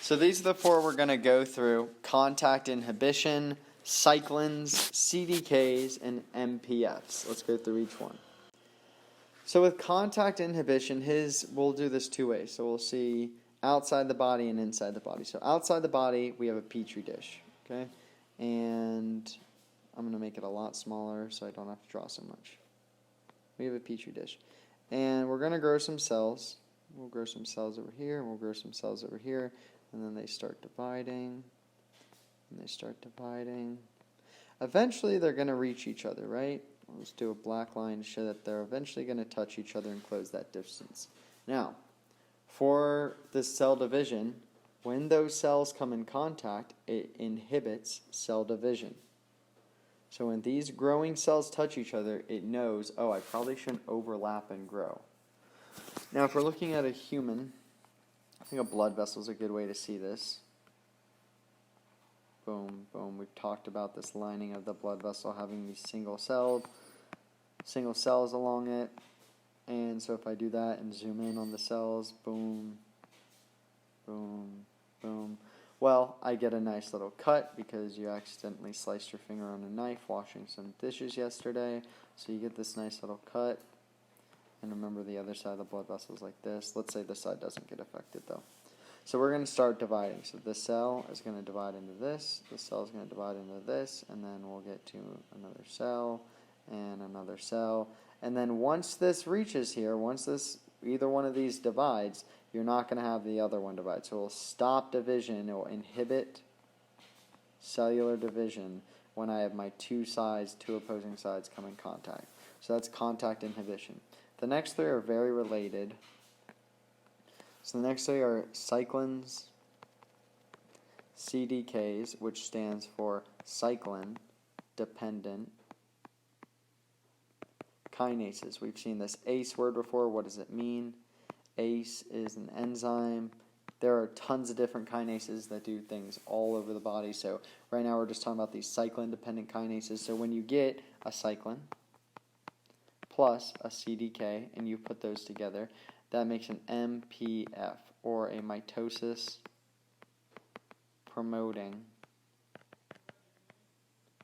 So these are the four we're going to go through: contact inhibition, cyclins, CDKs, and MPFs. Let's go through each one. So with contact inhibition, we'll do this two ways. So we'll see outside the body and inside the body. So outside the body, we have a petri dish, okay? And I'm going to make it a lot smaller so I don't have to draw so much. We have a petri dish. And we're going to grow some cells. We'll grow some cells over here, and we'll grow some cells over here. And then they start dividing, and they start dividing. Eventually, they're going to reach each other, right? Let's do a black line to show that they're eventually going to touch each other and close that distance. Now, for this cell division, when those cells come in contact, it inhibits cell division. So when these growing cells touch each other, it knows, oh, I probably shouldn't overlap and grow. Now, if we're looking at a human, I think a blood vessel is a good way to see this. Boom, boom. We've talked about this lining of the blood vessel having these single cells along it. And so if I do that and zoom in on the cells, boom, boom, boom. Well, I get a nice little cut because you accidentally sliced your finger on a knife washing some dishes yesterday. So you get this nice little cut. And remember, the other side of the blood vessel is like this. Let's say this side doesn't get affected, though. So we're going to start dividing. So this cell is going to divide into this. This cell is going to divide into this. And then we'll get to another cell and another cell. And then once this reaches here, either one of these divides, you're not going to have the other one divide. So it will stop division. It will inhibit cellular division when I have my two opposing sides come in contact. So that's contact inhibition. The next three are very related. So the next three are cyclins, CDKs, which stands for cyclin-dependent kinases. We've seen this ACE word before. What does it mean? ACE is an enzyme. There are tons of different kinases that do things all over the body. So right now we're just talking about these cyclin-dependent kinases. So when you get a cyclin plus a CDK and you put those together, that makes an MPF, or a mitosis promoting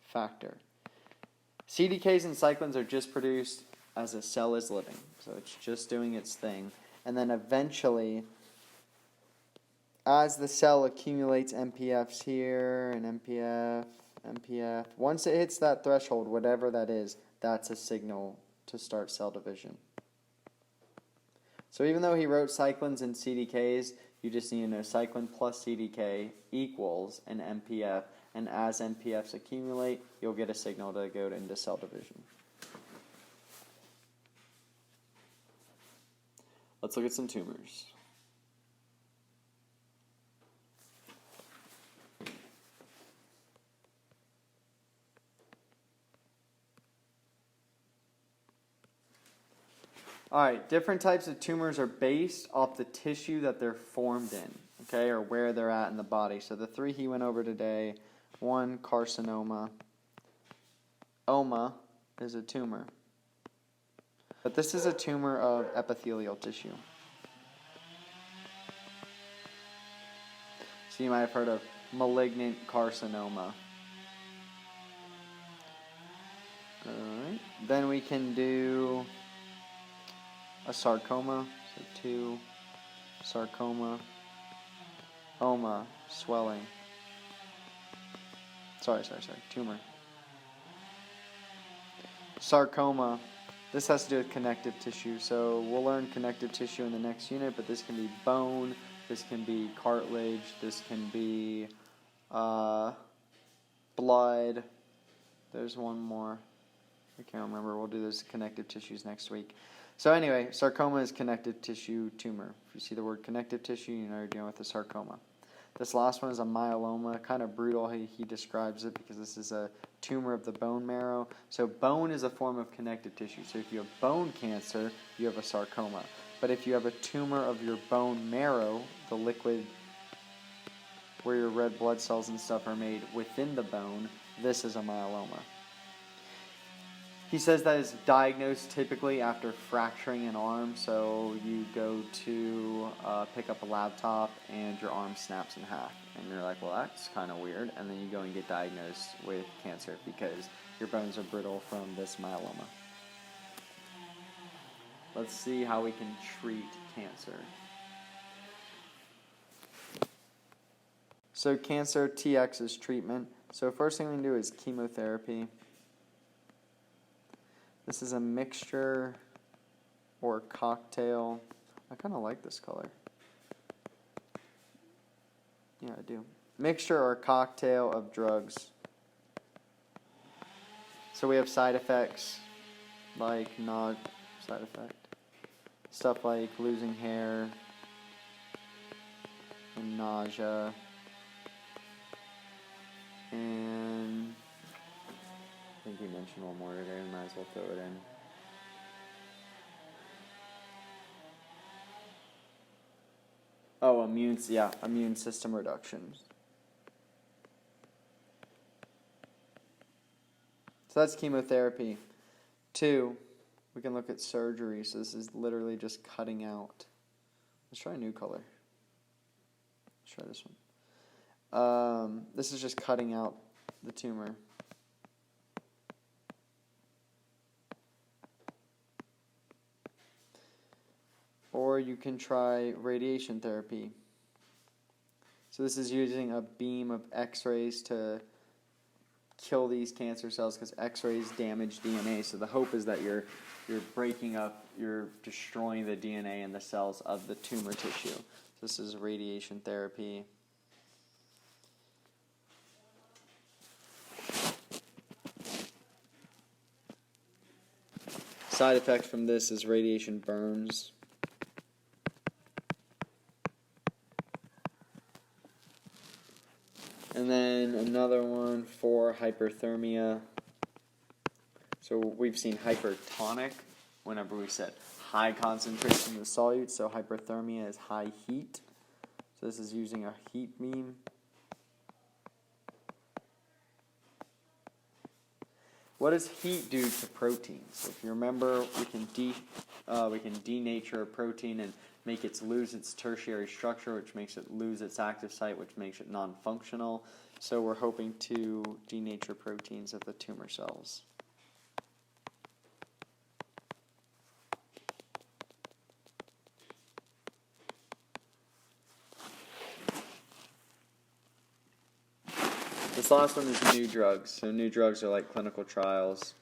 factor. CDKs and cyclins are just produced as a cell is living. So it's just doing its thing. And then eventually, as the cell accumulates MPFs here, and MPF, once it hits that threshold, whatever that is, that's a signal to start cell division. So even though he wrote cyclins and CDKs, you just need to know cyclin plus CDK equals an MPF, and as MPFs accumulate, you'll get a signal to go into cell division. Let's look at some tumors. Alright, different types of tumors are based off the tissue that they're formed in, okay, or where they're at in the body. So the three he went over today, one, carcinoma. Oma is a tumor. But this is a tumor of epithelial tissue. So you might have heard of malignant carcinoma. Alright, then we can do a sarcoma, so 2, sarcoma, oma, swelling. Tumor. Sarcoma, this has to do with connective tissue, so we'll learn connective tissue in the next unit, but this can be bone, this can be cartilage, this can be blood. There's one more. I can't remember. We'll do those connective tissues next week. So anyway, sarcoma is connective tissue tumor. If you see the word connective tissue, you know you're dealing with a sarcoma. This last one is a myeloma. Kind of brutal he describes it because this is a tumor of the bone marrow. So bone is a form of connective tissue. So if you have bone cancer, you have a sarcoma. But if you have a tumor of your bone marrow, the liquid where your red blood cells and stuff are made within the bone, this is a myeloma. He says that is diagnosed typically after fracturing an arm, so you go to pick up a laptop and your arm snaps in half. And you're like, well, that's kind of weird. And then you go and get diagnosed with cancer because your bones are brittle from this myeloma. Let's see how we can treat cancer. So cancer TX is treatment. So first thing we can do is chemotherapy. This is a mixture or cocktail. I kind of like this color. Yeah, I do. Mixture or cocktail of drugs. So we have side effects like side effect. Stuff like losing hair and nausea. And I think you mentioned one more today, we might as well throw it in. Oh, immune system reductions. So that's chemotherapy. 2, we can look at surgery. So this is literally just cutting out. Let's try a new color. Let's try this one. This is just cutting out the tumor. Or you can try radiation therapy. So this is using a beam of X-rays to kill these cancer cells because X-rays damage DNA. So the hope is that you're breaking up, you're destroying the DNA in the cells of the tumor tissue. So this is radiation therapy. Side effect from this is radiation burns. And then another one for hyperthermia. So we've seen hypertonic whenever we set high concentration of the solute. So hyperthermia is high heat. So this is using a heat beam. What does heat do to proteins? So if you remember, we can denature a protein and make it lose its tertiary structure, which makes it lose its active site, which makes it non-functional. So we're hoping to denature proteins of the tumor cells. This last one is new drugs. So new drugs are like clinical trials.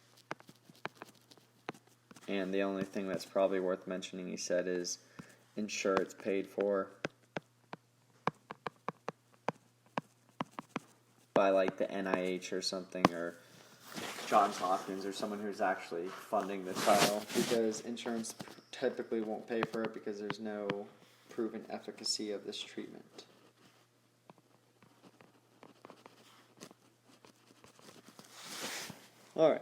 And the only thing that's probably worth mentioning, he said, is ensure it's paid for by like the NIH or something, or Johns Hopkins, or someone who's actually funding the trial, because insurance typically won't pay for it because there's no proven efficacy of this treatment. All right.